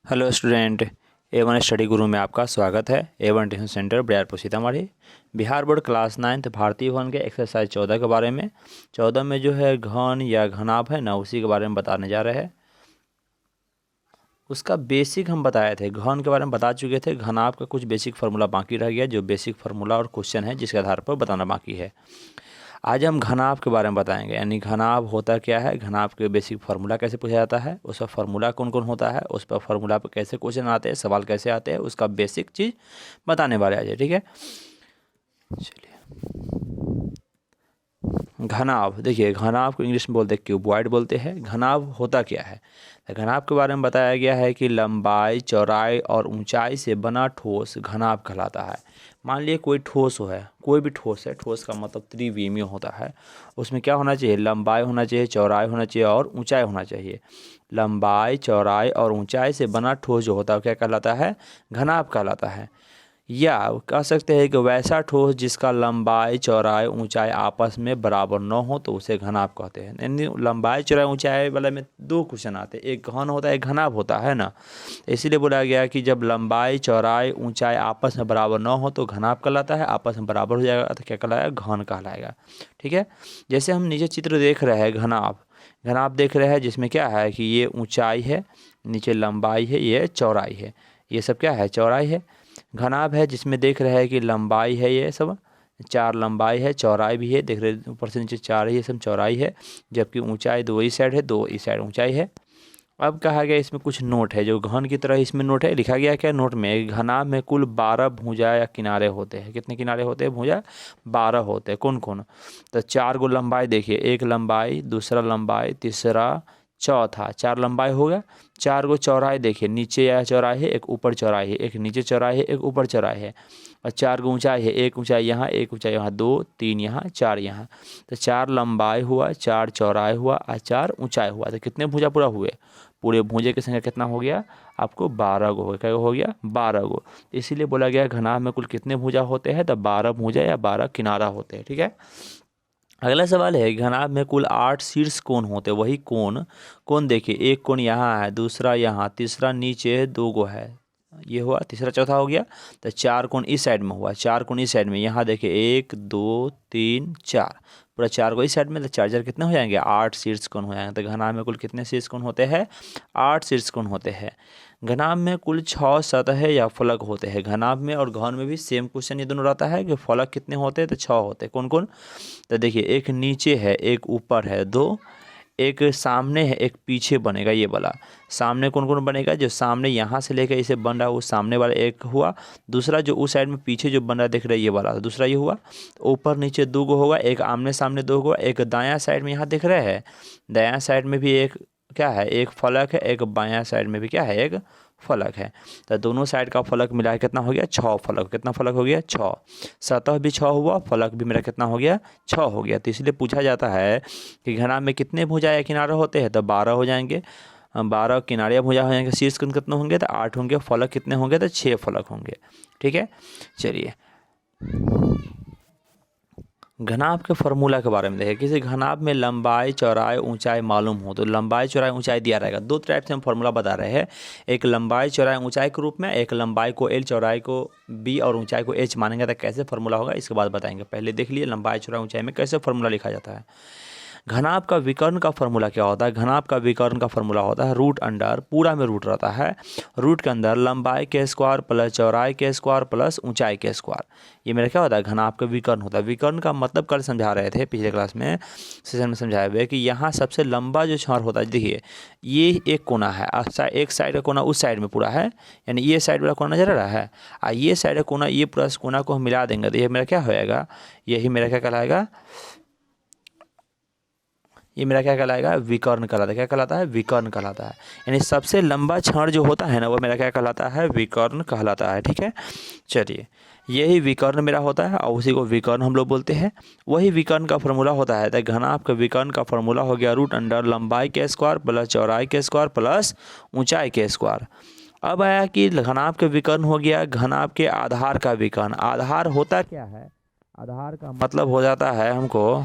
Hello student, A1 study गुरु में आपका स्वागत है। A1 tuition centre Bariyarpur Sitamarhi. Bihar board class 9 भारतीय वन के एक्सरसाइज 14 के बारे में 14 में जो है घन या घनाभ है ना, उसी के बारे में बताने जा रहे हैं। उसका बेसिक हम बताए थे, घन के बारे में बता चुके थे। घनाभ का कुछ बेसिक फार्मूला बाकी रह गया, जो बेसिक फार्मूला और क्वेश्चन है जिसके आधार पर बताना बाकी है। आज हम घनाभ के बारे में बताएंगे, यानी घनाभ होता क्या है, घनाभ के बेसिक फार्मूला कैसे पूछा जाता है, उसका फार्मूला कौन कौन होता है, उस पर फार्मूला पर कैसे क्वेश्चन आते हैं, सवाल कैसे आते हैं, उसका बेसिक चीज़ बताने वाले आज। ठीक है, चलिए। घनाभ, देखिए घनाभ को इंग्लिश में बोलते हैं क्यूबॉइड बोलते हैं। घनाभ होता क्या है, तो घनाभ के बारे में बताया गया है कि लंबाई, चौड़ाई और ऊंचाई से बना ठोस घनाभ कहलाता है। मान लीजिए कोई ठोस है, कोई भी ठोस है, ठोस का मतलब त्रिविमीय होता है। उसमें क्या होना चाहिए, लंबाई होना चाहिए, चौड़ाई होना चाहिए और ऊंचाई होना चाहिए। लंबाई, चौड़ाई और ऊंचाई से बना ठोस जो होता है क्या कहलाता है, घनाभ कहलाता है। या कह सकते हैं कि वैसा ठोस जिसका लंबाई, चौड़ाई, ऊंचाई आपस में बराबर न हो तो उसे घनाभ कहते हैं। यानी लंबाई, चौड़ाई, ऊंचाई वाले में दो क्वेश्चन आते हैं, एक घन होता है, एक घनाभ होता है ना। इसीलिए बोला गया कि जब लंबाई, चौड़ाई, ऊंचाई आपस में बराबर न हो तो घनाभ कहलाता है, आपस में बराबर हो जाएगा तो क्या कहलाएगा, घन कहलाएगा। ठीक है, जैसे हम नीचे चित्र देख रहे हैं, घनाभ घनाभ देख रहे हैं, जिसमें क्या है कि ये ऊंचाई है, नीचे लंबाई है, ये चौड़ाई है, ये सब क्या है, चौड़ाई है। घनाभ है जिसमें देख रहे हैं कि लंबाई है, ये सब 4 लंबाई है, चौड़ाई भी है, देख रहे ऊपर से नीचे 4 है, ये सब चौड़ाई है। जबकि ऊंचाई 2 इस साइड है, 2 इस साइड ऊंचाई है। अब कहा गया इसमें कुछ नोट है, जो घन की तरह इसमें नोट है, लिखा गया क्या नोट में, घनाभ में कुल 12 भुजा या किनारे होते हैं। कितने किनारे होते हैं, भुजा 12 होते हैं। कौन कौन, तो 4 गो लंबाई देखिए, एक लंबाई, दूसरा लंबाई, तीसरा, चौथा, 4 लंबाई हो गया। 4 गो चौराहे देखिए, नीचे या चौराहे है, एक ऊपर चौराहे है, एक नीचे चौराहे है, एक ऊपर चौराहे है। और 4 गो ऊंचाई है, एक ऊंचाई यहाँ, एक ऊंचाई यहाँ, 2 3 यहाँ, 4 यहाँ। तो 4 लंबाई हुआ, 4 चौराहे हुआ और 4 ऊंचाई हुआ। तो कितने भुजा पूरा हुए, पूरे भुजे की संख्या कितना हो गया आपको, 12 गो हो, क्या हो गया, 12 गो। इसीलिए बोला गया घनाभ में कुल कितने भुजा होते हैं, तो 12 भुजा या 12 किनारा होते हैं। ठीक है, अगला सवाल है, घनाभ में कुल 8 शीर्ष कोण होते हैं। वही कोण, कोण देखिए, एक कोण यहाँ है, दूसरा यहाँ, तीसरा नीचे 2 गो है, ये हुआ तीसरा, चौथा हो गया। तो 4 कोण इस साइड में हुआ, 4 कोण इस साइड में, यहाँ देखिए 1 2 3 4, पूरा 4 को इस साइड में, तो 4 4 कितने हो जाएंगे, 8 शीर्ष कोण हो जाएंगे। तो घनाभ में कुल कितने शीर्ष कोण होते हैं, 8 शीर्ष कोण होते हैं। घनाभ में कुल 6 सतह या फलक होते हैं। घनाभ में और घन में भी सेम क्वेश्चन ये दोनों रहता है कि फलक कितने होते हैं, तो 6 होते हैं। कौन कौन, तो देखिए एक नीचे है, एक ऊपर है, 2, एक सामने है, एक पीछे बनेगा ये वाला। सामने कौन कौन बनेगा, जो सामने यहाँ से लेकर इसे बन रहा है वो सामने वाला एक हुआ। दूसरा जो उस साइड में पीछे जो बन रहा देख रहे ये वाला, दूसरा ये हुआ। ऊपर नीचे 2 गो होगा, एक आमने सामने 2 गो, एक दायां साइड में यहाँ दिख रहे हैं, दायां साइड में भी एक क्या है, एक फलक है, एक बायां साइड में भी क्या है, एक फलक है। तो दोनों साइड का फलक मिला के कितना हो गया, 6 फलक। कितना फलक हो गया, 6। सतह भी 6 हुआ, फलक भी मेरा कितना हो गया, 6 हो गया। तो इसलिए पूछा जाता है कि घनाभ में कितने भुजा या किनारे होते हैं, तो 12 हो जाएंगे। 12 किनारे भुजा हो जाएंगे। शीर्ष कोण कितने होंगे, तो 8 होंगे। फलक कितने होंगे, तो 6 फलक होंगे। ठीक है, चलिए घनाभ के फार्मूला के बारे में देखें। किसी घनाभ में लंबाई, चौड़ाई, ऊंचाई मालूम हो तो लंबाई, चौड़ाई, ऊंचाई दिया रहेगा। 2 टाइप से हम फार्मूला बता रहे हैं, एक लंबाई, चौड़ाई, ऊंचाई के रूप में, एक लंबाई को L, चौड़ाई को B और ऊंचाई को H मानेंगे। तो कैसे फार्मूला होगा इसके बाद बताएंगे। पहले देख लिए लंबाई, चौड़ाई, ऊंचाई में कैसे फार्मूला लिखा जाता है। घनाभ का विकर्ण का फार्मूला क्या होता है, घनाभ का विकर्ण का फार्मूला होता है रूट अंडर, पूरा में रूट रहता है, रूट के अंदर लंबाई के स्क्वायर प्लस चौड़ाई के स्क्वायर प्लस ऊंचाई के स्क्वायर। ये मेरा क्या होता है, घनाभ का विकर्ण होता है। विकर्ण का मतलब कल समझा रहे थे पिछले क्लास में, सेशन में समझाए हुए कि यहाँ सबसे लंबा जो छड़ होता है, देखिए ये एक कोना है, एक साइड का कोना उस साइड में पूरा है, यानी ये साइड वाला कोना नजर आ रहा है, और ये साइड का कोना, ये पूरा कोना को हम मिला देंगे तो ये मेरा क्या होएगा, यही मेरा क्या कहलाएगा, ये मेरा क्या कहलाएगा, विकर्ण कहलाता है। क्या कहलाता है, विकर्ण कहलाता है। यानी सबसे लंबा छड़ जो होता है ना, वो मेरा क्या कहलाता है, विकर्ण कहलाता है। ठीक है, चलिए यही विकर्ण मेरा होता है और उसी को विकर्ण हम लोग बोलते हैं। वही विकर्ण का फार्मूला होता है, तो घनाभ के विकर्ण का फार्मूला हो गया रूट अंडर लंबाई के स्क्वायर प्लस चौड़ाई के स्क्वायर प्लस ऊंचाई के स्क्वायर। अब आया कि घनाभ के विकर्ण हो गया, घनाभ के आधार का विकर्ण। आधार होता क्या है, आधार का मतलब हो जाता है हमको,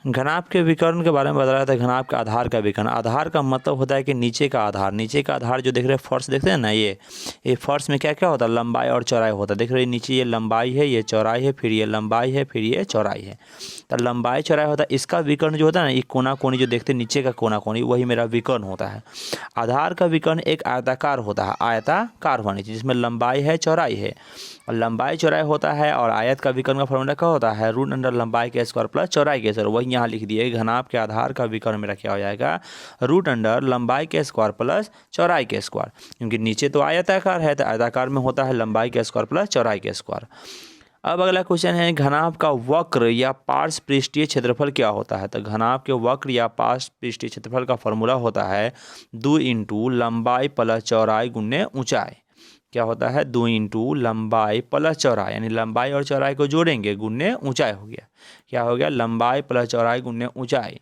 घनाभ के विकर्ण के बारे में बता रहा था। घनाभ का आधार का विकर्ण, आधार का मतलब होता है कि नीचे का आधार। नीचे का आधार जो देख रहे हैं फर्श देखते हैं ना, ये फर्श में क्या क्या होता है, लंबाई और चौड़ाई होता है। देख रहे हैं नीचे ये लंबाई है, ये चौड़ाई है, फिर ये लंबाई है, फिर ये चौड़ाई है। तो लंबाई चौड़ाई होता है। इसका विकर्ण जो होता है ना, ये कोना कोनी जो देखते हैं नीचे का कोना कोनी, वही मेरा विकर्ण होता है। आधार का विकर्ण एक आयताकार होता है, आयताकार होनी चाहिए, जिसमें लंबाई है चौड़ाई है। और लंबाई चौड़ाई होता है। और आयत का विकर्ण का फॉर्मूला क्या होता है, रूट अंडर लंबाई के स्क्वायर प्लस चौड़ाई के स्क्वायर। वही यहाँ लिख दिए, घनाभ के आधार का विकर्ण मेरा क्या हो जाएगा, रूट अंडर लंबाई के स्क्वायर प्लस चौड़ाई के स्क्वायर। क्योंकि नीचे तो आयताकार है, तो आयताकार में होता है लंबाई के स्क्वायर प्लस चौड़ाई के स्क्वायर। अब अगला क्वेश्चन है, घनाभ का वक्र या पार्श्व पृष्ठीय क्षेत्रफल क्या होता है। तो घनाभ के वक्र या पार्श्व पृष्ठीय क्षेत्रफल का फॉर्मूला होता है 2 इंटू लंबाई प्लस चौड़ाई गुने ऊंचाई। क्या होता है, 2 इंटू लंबाई प्लस चौड़ाई, यानी लंबाई और चौड़ाई को जोड़ेंगे, गुने ऊंचाई हो गया। क्या हो गया, लंबाई प्लस चौड़ाई गुने ऊंचाई।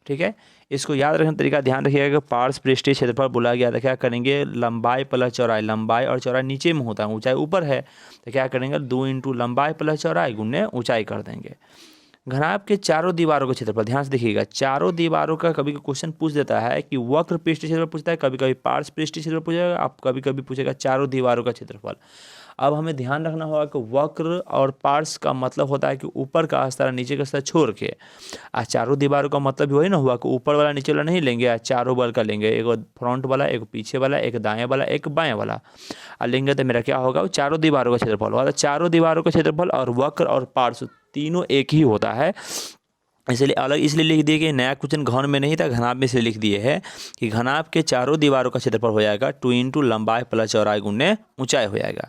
ठीक है, इसको याद रखने तरीका ध्यान रखिएगा कि पार्श्व पृष्ठीय क्षेत्रफल बोला गया था। क्या करेंगे, लंबाई प्लस चौड़ाई, लंबाई और चौड़ाई नीचे में होता है, ऊंचाई ऊपर है, तो क्या करेंगे 2 इंटू लंबाई प्लस चौड़ाई गुने ऊंचाई कर देंगे। घनाभ के चारों दीवारों का क्षेत्रफल, ध्यान से देखिएगा, चारों दीवारों का कभी क्वेश्चन पूछ देता है कि वक्र पृष्ठीय क्षेत्रफल पूछता है, कभी कभी पार्श्व पृष्ठीय क्षेत्रफल पूछेगा, आप कभी कभी पूछेगा चारों दीवारों का क्षेत्रफल। अब हमें ध्यान रखना होगा कि वक्र और पार्श्व का मतलब होता है कि ऊपर का स्तर नीचे का स्तर छोड़ के। आज चारों दीवारों का मतलब भी वही ना हुआ कि ऊपर वाला नीचे वाला नहीं लेंगे, आज चारों बल का लेंगे, एक फ्रंट वाला, एक पीछे वाला, एक दाएं वाला, एक बाएं वाला लेंगे, तो मेरा क्या होगा, वो चारों दीवारों का क्षेत्रफल होगा। तो चारों दीवारों का क्षेत्रफल और वक्र और पार्श्व तीनों एक ही होता है, इसलिए अलग इसलिए लिख दिए कि नया क्वेश्चन घन में नहीं था, घनाभ में इसलिए लिख दिए है कि घनाभ के चारों दीवारों का क्षेत्रफल हो जाएगा 2 इंटू लंबाई प्लस चौड़ाई गुने ऊंचाई हो जाएगा।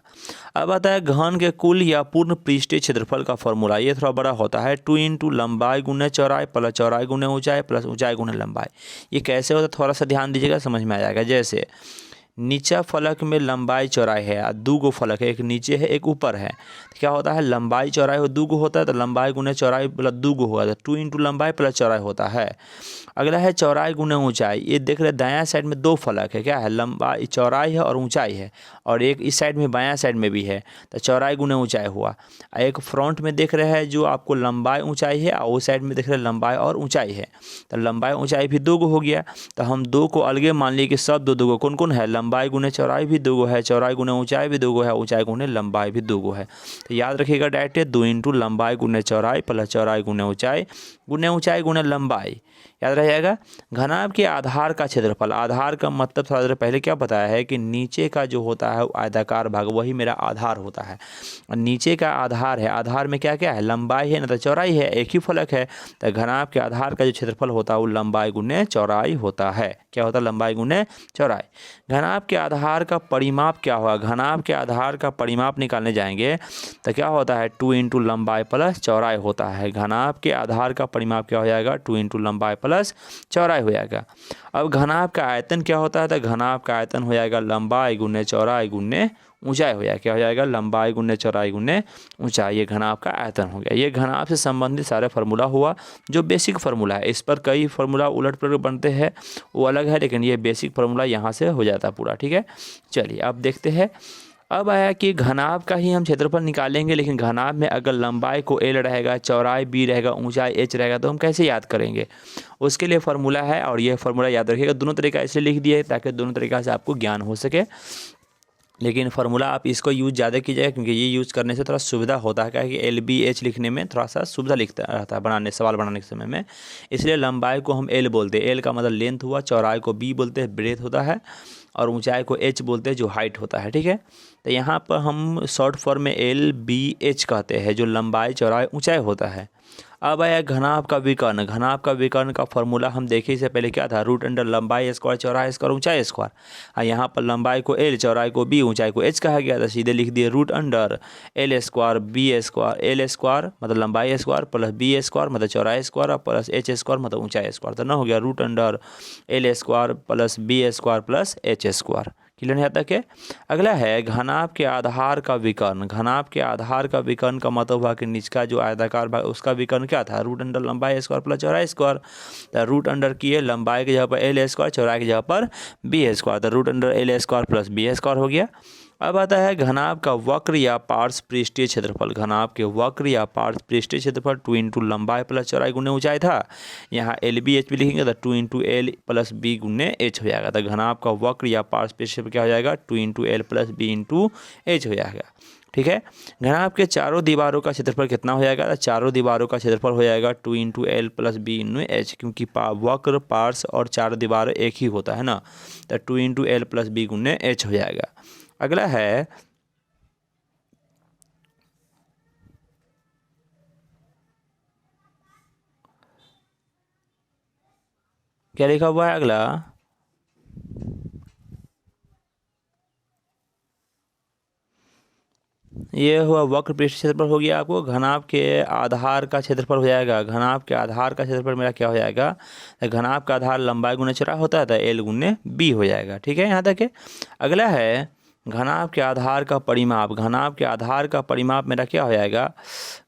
अब आता है घन के कुल या पूर्ण पृष्ठीय क्षेत्रफल का फॉर्मूला। ये थोड़ा बड़ा होता है, 2 इंटू लंबाई गुने चौड़ाई प्लस चौड़ाई गुने ऊंचाई प्लस ऊंचाई गुने लंबाई। ये कैसे होता है, थोड़ा सा ध्यान दीजिएगा, समझ में आ जाएगा। जैसे नीचा फलक में लंबाई चौड़ाई है, दो गो फलक है, एक नीचे है एक ऊपर है, तो क्या होता है, लंबाई चौड़ाई हो दो गो होता है, तो लंबाई गुने चौड़ाई प्लस दो गो होगा, तो 2 इंटू लंबाई प्लस चौड़ाई होता है। अगला है चौड़ाई गुने ऊंचाई। ये देख रहे दायां साइड में दो फलक है, क्या है, लंबाई चौड़ाई है और ऊंचाई है, और एक इस साइड में बायां साइड में भी है, तो चौड़ाई गुने ऊंचाई हुआ। एक फ्रंट में देख रहे हैं जो आपको लंबाई ऊंचाई है, और उस साइड में देख रहे हैं लंबाई और ऊंचाई है, तो लंबाई ऊंचाई भी दो गो हो गया। तो हम दो को अलगे मान लिए कि सब दो दो गो कौन कौन है, लंबाई गुने चौड़ाई भी दो गो है, चौड़ाई गुने ऊंचाई भी दो गो है, ऊंचाई गुने लंबाई भी दो गो है। तो याद रखिएगा डायरेक्ट 2 इंटू लंबाई गुने चौड़ाई प्लस चौड़ाई गुने ऊंचाई गुने लंबाई, याद रहेगा। घनाभ के आधार का क्षेत्रफल, आधार का मतलब थोड़ा देर पहले क्या बताया है कि नीचे का जो होता है आयताकार भाग वही मेरा आधार होता है, और नीचे का आधार है, आधार में क्या क्या है, लंबाई है ना तो चौड़ाई है, एक ही फलक है, तो घनाभ के आधार का जो क्षेत्रफल होता है वो लंबाई गुने चौड़ाई होता है। क्या होता है, लंबाई गुने चौड़ाई। घनाभ के आधार का परिमाप क्या होगा, घनाभ के आधार का परिमाप निकालने जाएंगे तो क्या होता है, 2 इंटू लंबाई प्लस चौड़ाई होता है। घनाभ के आधार का परिमाप क्या हो जाएगा, 2 इंटू लंबाई प्लस चौड़ाई हो जाएगा। अब घनाभ का आयतन क्या होता है, तो घनाभ का आयतन हो जाएगा लंबाई गुने चौड़ाई गुने ऊंचाई हो जाएगा। क्या हो जाएगा, लंबाई गुने चौड़ाई गुने ऊंचाई, ये घनाभ का आयतन हो गया। ये घनाभ से संबंधित सारे फार्मूला हुआ जो बेसिक फार्मूला है। इस पर कई फार्मूला उलट पुलट बनते हैं वो अलग है, लेकिन ये बेसिक फार्मूला यहाँ से हो जाता है पूरा। ठीक है, चलिए अब देखते हैं। अब आया कि घनाभ का ही हम क्षेत्रफल निकालेंगे, लेकिन घनाभ में अगर लंबाई को L रहेगा, चौड़ाई B रहेगा, ऊंचाई H रहेगा, तो हम कैसे याद करेंगे, उसके लिए फार्मूला है। और ये फार्मूला याद रखिएगा, दोनों तरीका इसलिए लिख दिया है ताकि दोनों तरीका से आपको ज्ञान हो सके। लेकिन फार्मूला आप इसको यूज़ ज़्यादा कीजिएगा, क्योंकि ये यूज़ करने से थोड़ा सुविधा होता है, क्या कि LBH लिखने में थोड़ा सा सुविधा लिखता रहता है सवाल बनाने के समय में। इसलिए लंबाई को हम L बोलते हैं, L का मतलब लेंथ हुआ, चौड़ाई को B बोलते हैं, ब्रेथ होता है, और ऊंचाई को H बोलते हैं जो हाइट होता है। ठीक है, तो यहाँ पर हम शॉर्ट फॉर्म में LBH कहते हैं, जो लंबाई चौड़ाई ऊंचाई होता है। अब आया घनाभ का विकर्ण। घनाभ का विकर्ण का फॉर्मूला हम देखे इससे पहले क्या था, रूट अंडर लंबाई स्क्वायर चौड़ाई स्क्वायर ऊंचाई स्क्वायर। यहाँ पर लंबाई को L, चौड़ाई को B, ऊंचाई को H कहा गया था, सीधे लिख दिए root under L square B square, L square मतलब लंबाई स्क्वायर प्लस B स्क्वायर मतलब चौड़ाई स्क्वायर प्लस H स्क्वायर मतलब ऊंचाई स्क्वायर। तो ना हो गया root under L square plus B square plus H square. Clear है तक है। अगला है घनाभ के आधार का विकर्ण। घनाभ के आधार का विकर्ण का मतलब हुआ कि नीचे जो आयताकार भाग उसका विकर्ण क्या था, रूट अंडर लंबाई स्क्वायर प्लस चौड़ाई स्क्वायर। तो रूट अंडर किए लंबाई की जगह पर L स्क्वायर, चौड़ाई की जगह पर B स्क्वायर, तो root under L square plus B square हो गया। अब आता है घनाभ का वक्र या पार्श्व पृष्ठीय क्षेत्रफल। घनाभ के वक्र या पार्श्व पृष्ठीय क्षेत्रफल 2 इंटू लंबाई प्लस चौड़ाई गुने ऊंचाई था। यहाँ एल बी एच भी लिखेंगे तो 2 इंटू एल प्लस बी गुने एच हो जाएगा। तो घनाभ का वक्र या पार्श्व पृष्ठीय क्या हो जाएगा, 2 into L plus B into H हो जाएगा। ठीक है, घनाभ के चारों दीवारों का क्षेत्रफल कितना हो जाएगा, तो चारों दीवारों का क्षेत्रफल हो जाएगा 2 into L plus B into H, क्योंकि वक्र पार्श्व और चारों दीवार एक ही होता है ना, तो 2 इंटू एल प्लस बी गुने एच हो जाएगा। अगला है क्या लिखा हुआ है अगला, ये हुआ वक्र पृष्ठ क्षेत्रफल हो गया आपको। घनाभ के आधार का क्षेत्रफल हो जाएगा, घनाभ के आधार का क्षेत्रफल मेरा क्या हो जाएगा, घनाभ का आधार लंबाई गुना चौड़ाई होता है तो एल गुने बी हो जाएगा। ठीक है, यहाँ तक है। अगला है घनाभ के आधार का परिमाप। घनाभ के आधार का परिमाप मेरा क्या हो जाएगा,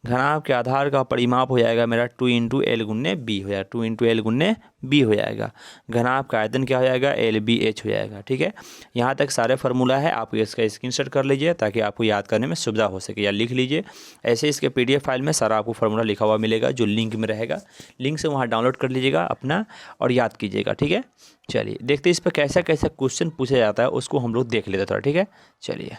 घनाभ के आधार का परिमाप हो जाएगा मेरा 2 इंटू एल गुन्ने बी हो जाएगा, 2 इंटू एल गुन्ने बी हो जाएगा। घनाभ का आयतन क्या हो जाएगा, एल बी एच हो जाएगा। ठीक है, यहाँ तक सारे फार्मूला है, आप इसका स्क्रीनशॉट कर लीजिए ताकि आपको याद करने में सुविधा हो सके, या लिख लीजिए। ऐसे इसके PDF फाइल में सारा आपको फार्मूला लिखा हुआ मिलेगा, जो लिंक में रहेगा, लिंक से वहाँ डाउनलोड कर लीजिएगा अपना और याद कीजिएगा। ठीक है, चलिए देखते हैं इस पर कैसा कैसा क्वेश्चन पूछा जाता है, उसको हम लोग देख लेते हैं थोड़ा। ठीक है, चलिए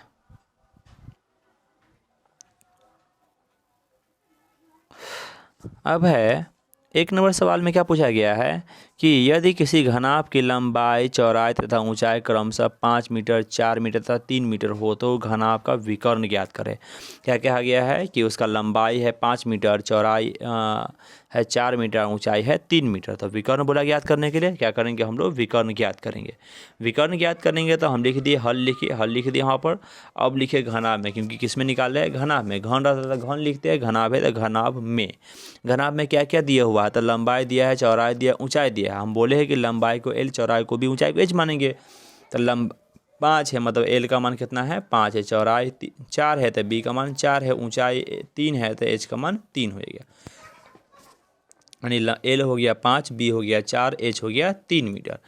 अब है 1 नंबर सवाल में क्या पूछा गया है कि यदि किसी घनाभ की लंबाई चौड़ाई तथा ऊंचाई क्रमशः 5 मीटर 4 मीटर तथा 3 मीटर हो तो घनाभ का विकर्ण ज्ञात करें। क्या कहा गया है कि उसका लंबाई है 5 मीटर, चौड़ाई है 4 मीटर, ऊंचाई है 3 मीटर। तो विकर्ण बोला ज्ञात करने के लिए क्या करेंगे हम लोग, विकर्ण ज्ञात करेंगे। विकर्ण ज्ञात करेंगे तो हम लिख दिए हल, लिखिए हल लिख दिए यहाँ पर। अब लिखे घनाभ में, क्योंकि किस में निकाल रहे हैं, घनाभ में। घन रहता था घन लिखते हैं, घनाभ है तो घनाभ में। घनाभ में क्या क्या दिया हुआ है, तो लंबाई दिया है, चौड़ाई दिया, ऊंचाई दिया है। हम बोले हैं कि लंबाई को एल, चौड़ाई को भी, ऊंचाई को एच मानेंगे। तो 5 है, मतलब एल का मान कितना है 5 है, चौड़ाई 4 है तो बी का मान 4 है, ऊंचाई 3 है तो एच का मान 3 हो गया। यानी एल हो गया 5, बी हो गया 4, एच हो गया 3 मीटर।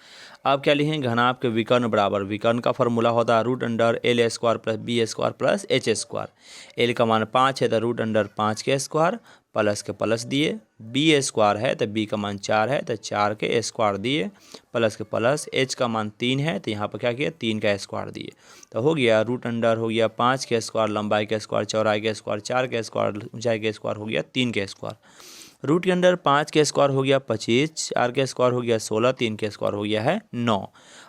अब क्या लिखेंगे, घनाभ के विकर्ण बराबर, विकर्ण का फॉर्मूला होता है root under L square plus B square plus H square. L का मान 5 है तो रूट अंडर 5 के स्क्वायर प्लस के प्लस दिए, बी स्क्वायर है तो बी का मान 4 है तो 4 के स्क्वायर दिए, प्लस के प्लस, एच का मान 3 है तो यहाँ पर क्या किया 3 का स्क्वायर दिए। तो हो गया रूट अंडर हो गया 5 के स्क्वायर, लंबाई के स्क्वायर, चौड़ाई के स्क्वायर 4 के स्क्वायर, ऊंचाई के स्क्वायर हो गया 3 के स्क्वायर। रूट के अंदर 5 के स्क्वायर हो गया 25, 4 के स्क्वायर हो गया 16, 3 के स्क्वायर हो गया है 9।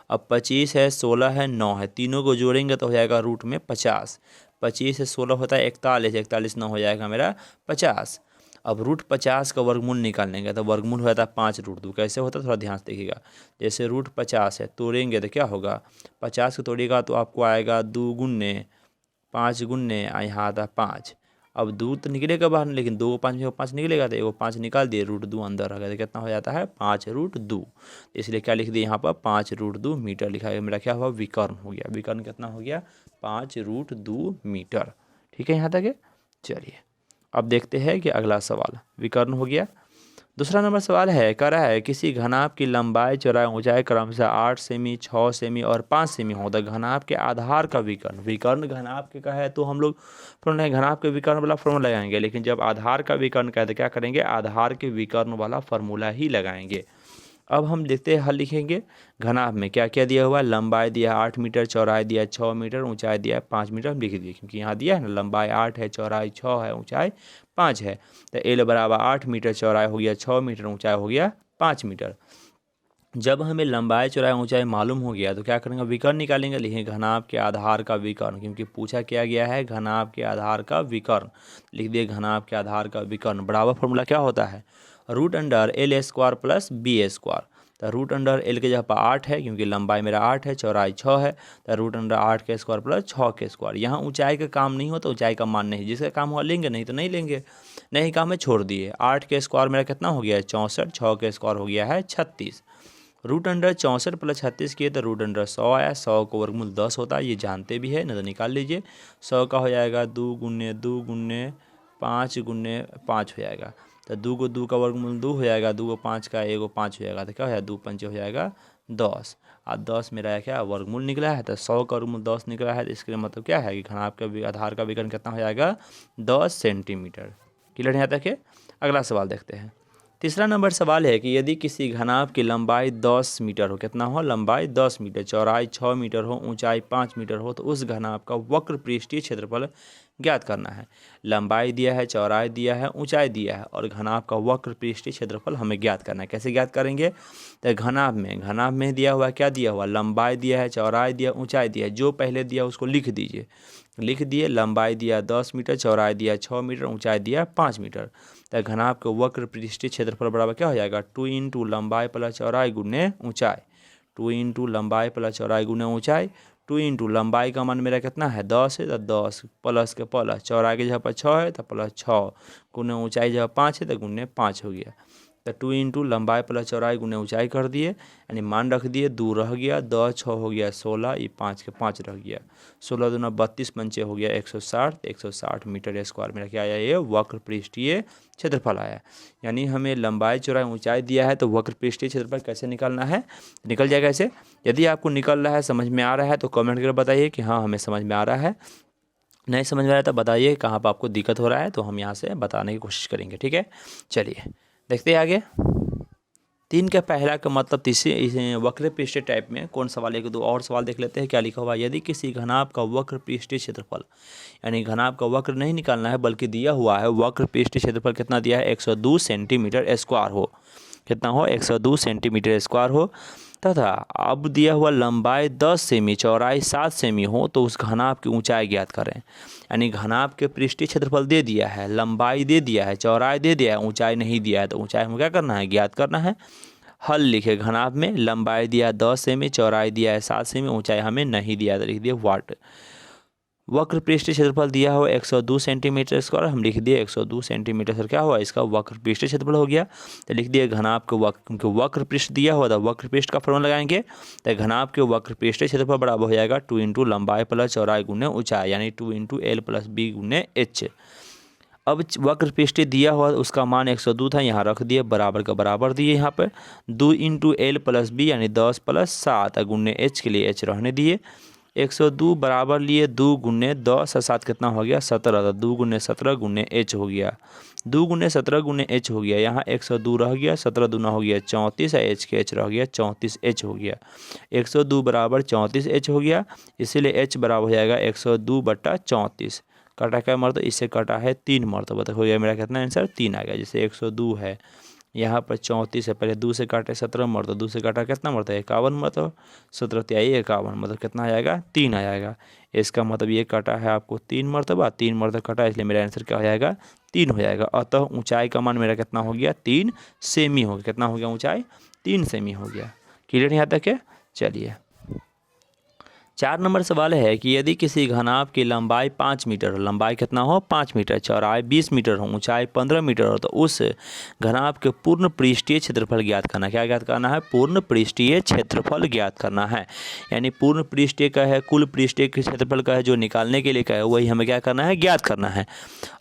अब 25 है, 16 है, 9 है, तीनों को जोड़ेंगे तो हो जाएगा रूट में 50। 25 से 16 होता है 41, 41 9 हो जाएगा मेरा 50। अब रूट 50 का वर्गमूल निकालेंगे तो वर्गमूल हो जाता है 5 रूट 2। कैसे होता है थोड़ा ध्यान से देखिएगा। जैसे रूट 50 है, तोड़ेंगे तो क्या होगा, 50 को तोड़िएगा तो आपको आएगा 2 गुन्ने 5 गुन्ने, यहाँ आता है 5। अब 2 तो निकलेगा बाहर, लेकिन 2 5 में 5 निकलेगा तो एगो 5 निकाल दिए, रूट 2 अंदर आ गया तो कितना हो जाता है 5 रूट 2। इसलिए क्या लिख दिए यहाँ पर 5 रूट 2 मीटर लिखा है। मेरा क्या हुआ, विकर्ण हो गया। विकर्ण कितना हो गया 5 रूट 2 मीटर। ठीक है, यहाँ तक है। चलिए अब देखते हैं कि अगला सवाल, विकर्ण हो गया। दूसरा नंबर सवाल है, कह रहा है किसी घनाभ की लंबाई चौड़ाई ऊंचाई क्रमशः 8 सेमी 6 सेमी और 5 सेमी हो तो घनाभ के आधार का विकर्ण। विकर्ण घनाभ के का है तो हम लोग फॉर्मूला घनाभ के विकर्ण वाला फॉर्मूला लगाएंगे, लेकिन जब आधार का विकर्ण का है तो क्या करेंगे, आधार के विकर्ण वाला फॉर्मूला ही लगाएंगे। अब हम देखते हैं हल लिखेंगे। घनाभ में क्या क्या दिया हुआ है, लंबाई दिया 8 मीटर, चौड़ाई दिया 6 मीटर, ऊंचाई दिया 5 मीटर। हम लिख दिए क्योंकि यहाँ दिया है ना, लंबाई 8 है, चौड़ाई 6 है, ऊंचाई 5 है। तो एल बराबर 8 मीटर, चौड़ाई हो गया 6 मीटर, ऊंचाई हो गया 5 मीटर। जब हमें लंबाई चौड़ाई ऊंचाई मालूम हो गया तो क्या करेंगे, विकर्ण निकालेंगे। लिखेंगे घनाभ के आधार का विकर्ण, क्योंकि पूछा क्या गया है घनाभ के आधार का विकर्ण। लिख दिए घनाभ के आधार का विकर्ण बराबर फॉर्मूला क्या होता है, root under L square plus B square. तो रूट अंडर एल के जगह पर 8 है, क्योंकि लंबाई मेरा 8 है, चौड़ाई 6 है, तो रूट अंडर 8 के स्क्वायर प्लस 6 के स्क्वायर। यहाँ ऊंचाई का काम नहीं हो तो ऊंचाई का मान नहीं, जिसका काम हुआ लेंगे, नहीं तो नहीं लेंगे। नहीं काम है छोड़ दिए। 8 के स्क्वायर मेरा कितना हो गया है 64, 6 के स्क्वायर हो गया है 36। रूट अंडर 64 प्लस 36 किए तो रूट अंडर 100 आया। 100 को वर्गमूल 10 होता है, ये जानते भी है ना, तो निकाल लीजिए। 100 का हो जाएगा 2 गुन्ने 2 गुन्ने 5 गुन्ने 5 हो जाएगा। तो 2 को 2 का वर्गमूल 2 हो जाएगा, 2 को 5 का 1 5 हो जाएगा, तो क्या हो जाएगा 2 पंचे हो जाएगा 10। अब 10 मेरा क्या वर्गमूल निकला है, तो 100 का वर्गमूल 10 निकला है, तो इसके मतलब क्या है कि घनाभ का आधार का विकर्ण कितना हो जाएगा 10 सेंटीमीटर। क्लियर है यहाँ तक है। अगला सवाल देखते हैं। तीसरा नंबर सवाल है कि यदि किसी घनाभ की लंबाई 10 मीटर हो, कितना हो, लंबाई 10 मीटर, चौड़ाई 6 मीटर हो, ऊंचाई 5 मीटर हो, तो उस घनाभ का वक्र पृष्ठीय क्षेत्रफल ज्ञात करना है। लंबाई दिया है, चौड़ाई दिया है, ऊंचाई दिया है और घनाभ का वक्र पृष्ठीय क्षेत्रफल हमें ज्ञात करना है। कैसे ज्ञात करेंगे, तो घनाभ में दिया हुआ क्या दिया हुआ, लंबाई दिया है, चौड़ाई दिया, ऊंचाई दिया है। जो पहले दिया उसको लिख दीजिए। लिख दिए, लंबाई दिया 10 मीटर, चौड़ाई दिया 6 मीटर, ऊंचाई दिया 5 मीटर। तो घनाभ के वक्र पृष्ठीय क्षेत्रफल बराबर क्या हो जाएगा, 2 इंटू लंबाई प्लस चौड़ाई गुने ऊंचाई। 2 इंटू लंबाई प्लस चौड़ाई गुने ऊंचाई। 2 इंटू लंबाई का मान मेरा कितना है 10 है, तो 10 प्लस के प्लस, चौड़ाई की जगह पर 6 है तो प्लस 6 गुने ऊंचाई जगह 5 है तो गुने 5 हो गया। तो 2 इंटू लंबाई प्लस चौड़ाई गुने ऊंचाई कर दिए, यानी मान रख दिए, 2 रह गया, 10 6 हो गया 16, ये 5 के 5 रह गया, 16 दूना 32 पंचे हो गया 160, 160 मीटर स्क्वायर मेरा क्या आया, ये वक्र पृष्ठीय क्षेत्रफल आया। यानी हमें लंबाई चौड़ाई ऊंचाई दिया है, तो वक्र पृष्ठीय क्षेत्रफल कैसे निकालना है, निकल जाएगा ऐसे। यदि आपको निकल रहा है, समझ में आ रहा है, तो कमेंट करके बताइए कि हाँ हमें समझ में आ रहा है। नहीं समझ में आया तो बताइए कहाँ पर आपको दिक्कत हो रहा है, तो हम यहाँ से बताने की कोशिश करेंगे। ठीक है, चलिए देखते हैं आगे। 3 का पहला का मतलब तीसरे वक्र पृष्ठीय टाइप में कौन सवाल, एक दो और सवाल देख लेते हैं क्या लिखा हुआ। यदि किसी घनाभ का वक्र पृष्ठीय क्षेत्रफल, यानी घनाभ का वक्र नहीं निकालना है बल्कि दिया हुआ है वक्र पृष्ठीय क्षेत्रफल कितना दिया है 102 सेंटीमीटर स्क्वायर हो, कितना हो 102 सेंटीमीटर स्क्वायर हो, तथा अब दिया हुआ लंबाई 10 सेमी, चौड़ाई 7 सेमी हो, तो उस घनाभ की ऊंचाई ज्ञात करें। यानी घनाभ के पृष्ठीय क्षेत्रफल दे दिया है, लंबाई दे दिया है, चौड़ाई दे दिया है, ऊंचाई नहीं दिया है, तो ऊंचाई हमें क्या करना है, ज्ञात करना है। हल लिखे, घनाभ में लंबाई दिया 10 सेमी, चौड़ाई दिया है 7 सेमी, ऊंचाई हमें नहीं दिया, तो लिख दिए वाट। वक्र पृष्ठीय क्षेत्रफल दिया हो 102 सेंटीमीटर स्क्वायर, हम लिख दिए 102 सेंटीमीटर सर क्या हुआ, इसका वक्र पृष्ठीय क्षेत्रफल हो गया। तो लिख दिए घनाभ के वक्र पृष्ठ दिया हुआ था, वक्र पृष्ठ का फॉर्मूला लगाएंगे, तो घनाभ के वक्र पृष्ठीय क्षेत्रफल बराबर हो जाएगा 2 इंटू लंबाई प्लस चौड़ाई गुने ऊंचाई, यानी 2 इंटू एल प्लस बी गुने एच। अब वक्र पृष्ठीय दिया हुआ उसका मान 102 था, यहाँ रख दिए, बराबर का बराबर दिए, यहाँ पर 2 इंटू एल प्लस बी यानी 10 प्लस 7 गुने एच के लिए एच रहने दिए। 102 बराबर लिए 2 गुने 10 और 7 कितना हो गया 17, तो 2 गुने 17 गुने एच हो गया, 2 गुने 17 गुने एच हो गया। यहाँ 102 रह गया, 17 दूना हो गया 34 और एच के एच रह गया 34 एच हो गया। 102 बराबर 34 एच हो गया, इसीलिए एच बराबर हो जाएगा 102 बटा 34। कटा क्या मर्तबा, इससे कटा है 3 मर्तबा, तो हो गया मेरा कितना आंसर 3 आ गया। जैसे 102 है, यहाँ पर 34 है, पहले 2 से काटे 17 मरतबा, 2 से काटा कितना मरतबा 51 मरतबा, 17 तिहाई 51 मतलब कितना आ जाएगा 3 आ जाएगा। इसका मतलब ये काटा है आपको 3 मरतबा, 3 मरतबा काटा, इसलिए मेरा आंसर क्या हो जाएगा 3 हो जाएगा। अतः ऊंचाई का मान मेरा कितना हो गया 3 सेमी हो गया, कितना हो गया ऊंचाई 3 सेमी हो गया। क्लियर यहाँ तक है। चलिए 4 नंबर सवाल है कि यदि किसी घनाभ की लंबाई 5 मीटर हो, लंबाई कितना हो 5 मीटर, चौड़ाई 20 मीटर हो, ऊंचाई 15 मीटर हो, तो उस घनाभ के पूर्ण पृष्ठीय क्षेत्रफल ज्ञात करना। क्या ज्ञात करना है, पूर्ण पृष्ठीय क्षेत्रफल ज्ञात करना है। यानी पूर्ण पृष्ठीय का है, कुल पृष्ठीय के क्षेत्रफल का है, जो निकालने के लिए का है वही हमें क्या करना है, ज्ञात करना है।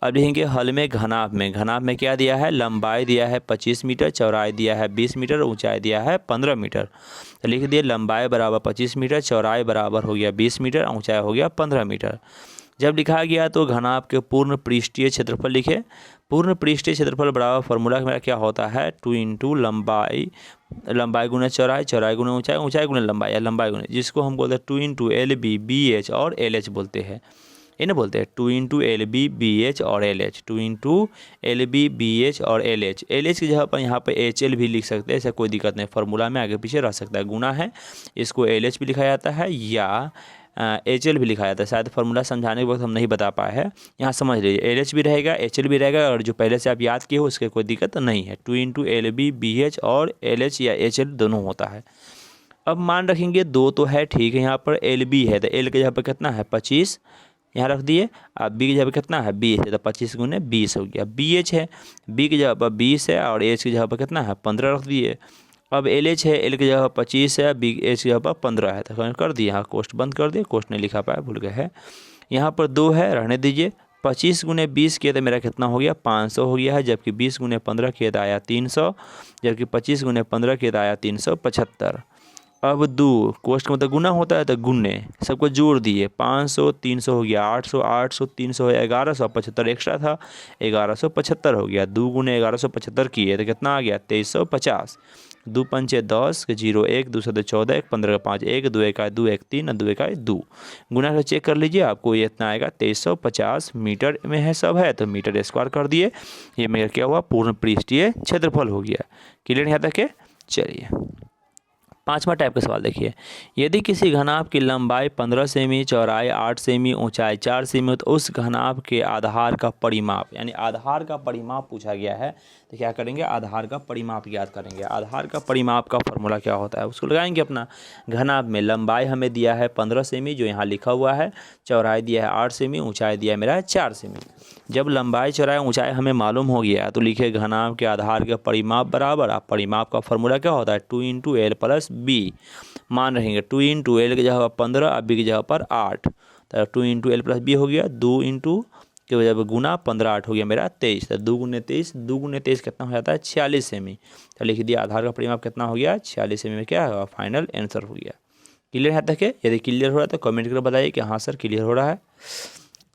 अब देखेंगे हल में घनाभ में क्या दिया है, लंबाई दिया है 25 मीटर, चौड़ाई दिया है 20 मीटर, ऊंचाई दिया है 15 मीटर। तो लिख दिए लंबाई बराबर 25 मीटर, चौड़ाई बराबर हो गया 20 मीटर, ऊंचाई हो गया 15 मीटर। जब लिखा गया तो घनाभ के पूर्ण पृष्ठीय क्षेत्रफल लिखे। पूर्ण पृष्ठीय क्षेत्रफल बराबर फार्मूला मेरा क्या होता है, 2 इंटू लंबाई गुना चौड़ाई, चौड़ाई गुना ऊंचाई, ऊंचाई गुना लंबाई या लंबाई गुना, जिसको हम बोलते हैं 2 into L B B H और एल एच बोलते हैं। ये ना बोलते हैं 2 into L B B H और L H, 2 into L B B H और एल एच। एल एच की जगह पर यहाँ पर एच एल भी लिख सकते हैं, ऐसा कोई दिक्कत नहीं, फार्मूला में आगे पीछे रह सकता है। गुना है, इसको एल एच भी लिखा जाता है या एच एल भी लिखा जाता है। शायद फार्मूला समझाने के वक्त हम नहीं बता पाए हैं, यहाँ समझ लीजिए एल एच भी रहेगा, एच एल भी रहेगा, और जो पहले से आप याद किए हो उसके कोई दिक्कत नहीं है। 2 into L B B H और एल एच या एच एल दोनों होता है। अब मान रखेंगे 2 तो है, ठीक है, यहाँ पर एल बी है, तो एल के जगह पर कितना है 25 यहाँ रख दिए। अब बी की जगह पर कितना है 20 है, तो 25 गुने 20 हो गया। बी एच है, बी की जगह पर 20 है और एच की जगह पर कितना है 15 रख दिए। अब एल एच है, एल की जगह 25 है, बी एच की जगह पर 15 है, तो कर दिए, यहाँ कोष्ट बंद कर दिए, कोष्ट नहीं लिखा पाया, भूल गए है। यहाँ पर 2 है, रहने दीजिए। 25 गुने 20 किया तो मेरा कितना हो गया 500 हो गया है, जबकि 20 गुने 15 किया तो आया 300, जबकि 25 गुने 15 किया तो आया 375। अब दो कोष्ठ का मतलब गुना होता है, तो गुने सबको जोड़ दिए, 500 300 हो गया 800, 800 300 हो गया 1175 एक्स्ट्रा था 1175 हो गया। 2 गुने 1175 किए तो कितना आ गया 2350। 2 पंचे 10 के 0 1 2 7 14 1 15 का 5 1 2 1 2 1 3 2 1 2 गुना कर चेक कर लीजिए, आपको ये इतना आएगा 2350 मीटर में है सब है, तो मीटर स्क्वायर कर दिए। ये मेरा क्या हुआ पूर्ण पृष्ठीय क्षेत्रफल हो गया। क्लियर यहाँ तक है। चलिए 5वां टाइप का सवाल देखिए, यदि किसी घनाभ की लंबाई 15 सेमी, चौड़ाई 8 सेमी, ऊंचाई 4 सेमी हो तो उस घनाभ के आधार का परिमाप, यानी आधार का परिमाप पूछा गया है, तो क्या करेंगे आधार का परिमाप ज्ञात करेंगे। आधार का परिमाप का फॉर्मूला क्या होता है उसको लगाएंगे अपना। घनाभ में लंबाई हमें दिया है 15 सेमी जो यहाँ लिखा हुआ है, चौड़ाई दिया है 8 सेमी, ऊँचाई दिया है मेरा 4 सेमी। जब लंबाई चौड़ाई ऊंचाई हमें मालूम हो गया तो लिखे घनाभ के आधार के परिमाप बराबर, आप परिमाप का फॉर्मूला क्या होता है 2 × L + B। मान रहेंगे 2 × L की जगह पर 15 और B की जगह पर 8, तो 2 × L + B हो गया, 2 × के वजह पर गुना 15 8 हो गया मेरा 23, तो 2 × 23 2 × 23 कितना हो जाता है 46 सेमी। तो लिख दिया आधार का परिमाप कितना हो गया 46 सेमी में क्या होगा फाइनल आंसर हो गया। क्लियर है तक है। यदि क्लियर हो रहा है तो कमेंट करके बताइए कि हाँ सर क्लियर हो रहा है।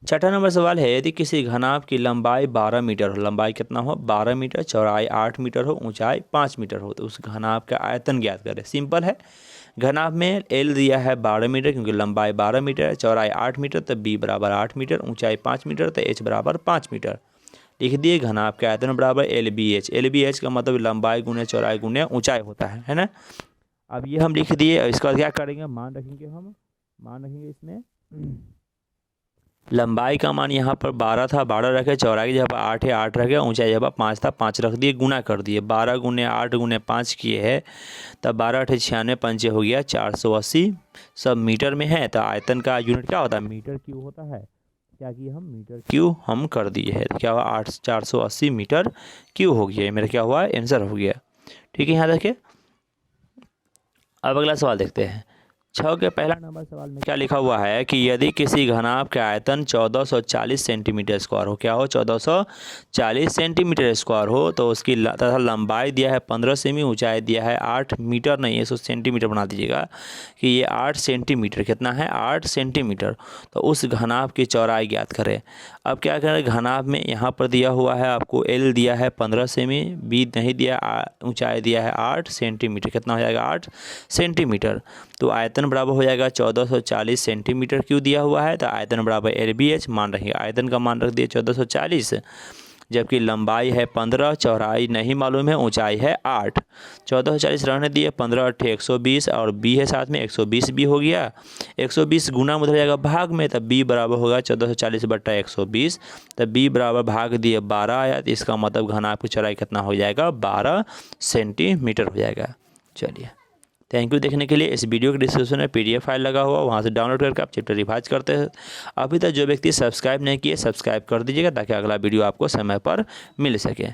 6वां नंबर सवाल है, यदि किसी घनाभ की लंबाई 12 मीटर हो, लंबाई कितना हो 12 मीटर, चौड़ाई 8 मीटर हो, ऊंचाई 5 मीटर हो, तो उस घनाभ का आयतन ज्ञात करें। सिंपल है, घनाभ में L दिया है 12 मीटर क्योंकि लंबाई 12 मीटर है, चौड़ाई 8 मीटर तो B बराबर 8 मीटर, ऊंचाई 5 मीटर तो H बराबर 5 मीटर। लिख दिए घनाभ का आयतन बराबर LBH। LBH का मतलब लंबाई गुने चौड़ाई गुने ऊंचाई होता है ना। अब ये हम लिख दिए, इसका क्या करेंगे मान रखेंगे, हम मान रखेंगे इसमें लंबाई का मान यहाँ पर 12 था 12 रखे, चौड़ाई की जगह पर 8 है 8 रखे, ऊंचाई जगह पर 5 था 5 रख दिए, गुना कर दिए 12 × 8 × 5 किए है, तब 12 8 96 पंचे हो गया 480, सब मीटर में है, तो आयतन का यूनिट क्या होता है मीटर क्यू होता है। क्या किए हम मीटर क्यू हम कर दिए है, तो क्या हुआ 480 मीटर क्यू हो गया, मेरा क्या हुआ आंसर हो गया। ठीक है यहाँ देखिए। अब अगला सवाल देखते हैं। 6 के पहला नंबर सवाल में क्या लिखा हुआ है कि यदि किसी घनाभ का आयतन 1440 सेंटीमीटर स्क्वायर हो, क्या हो 1440 सेंटीमीटर स्क्वायर हो, तो उसकी तथा लंबाई दिया है 15 सेमी, ऊंचाई दिया है 8 मीटर, नहीं है 100 सेंटीमीटर बना दीजिएगा कि ये 8 सेंटीमीटर कितना है 8 सेंटीमीटर, तो उस घनाभ की चौड़ाई ज्ञात करें। अब क्या करें, घनाभ में यहाँ पर दिया हुआ है आपको L दिया है 15 सेमी, B नहीं दिया, ऊंचाई दिया है 8 सेंटीमीटर, कितना हो जाएगा 8 सेंटीमीटर, तो आयतन बराबर हो जाएगा 1440 सेंटीमीटर क्यों दिया हुआ है, तो आयतन बराबर LBH मान रखिए, आयतन का मान रख दिए 1440, जबकि लंबाई है 15, चौड़ाई नहीं मालूम है, ऊंचाई है 8, 1440 रहने दिए, 15 8 120 और B है साथ में 120 भी हो गया, 120 गुना में उधर जाएगा भाग में, तब B बराबर होगा 1440 बटा 120, तब B बराबर भाग दिए 12 आया, तो इसका मतलब घनाभ की चौड़ाई कितना हो जाएगा 12 सेंटीमीटर हो जाएगा। चलिए थैंक यू देखने के लिए। इस वीडियो के डिस्क्रिप्शन में PDF फाइल लगा हुआ, वहाँ से डाउनलोड करके आप चैप्टर रिवाइज करते हैं। अभी तक जो व्यक्ति सब्सक्राइब नहीं किए सब्सक्राइब कर दीजिएगा ताकि अगला वीडियो आपको समय पर मिल सके।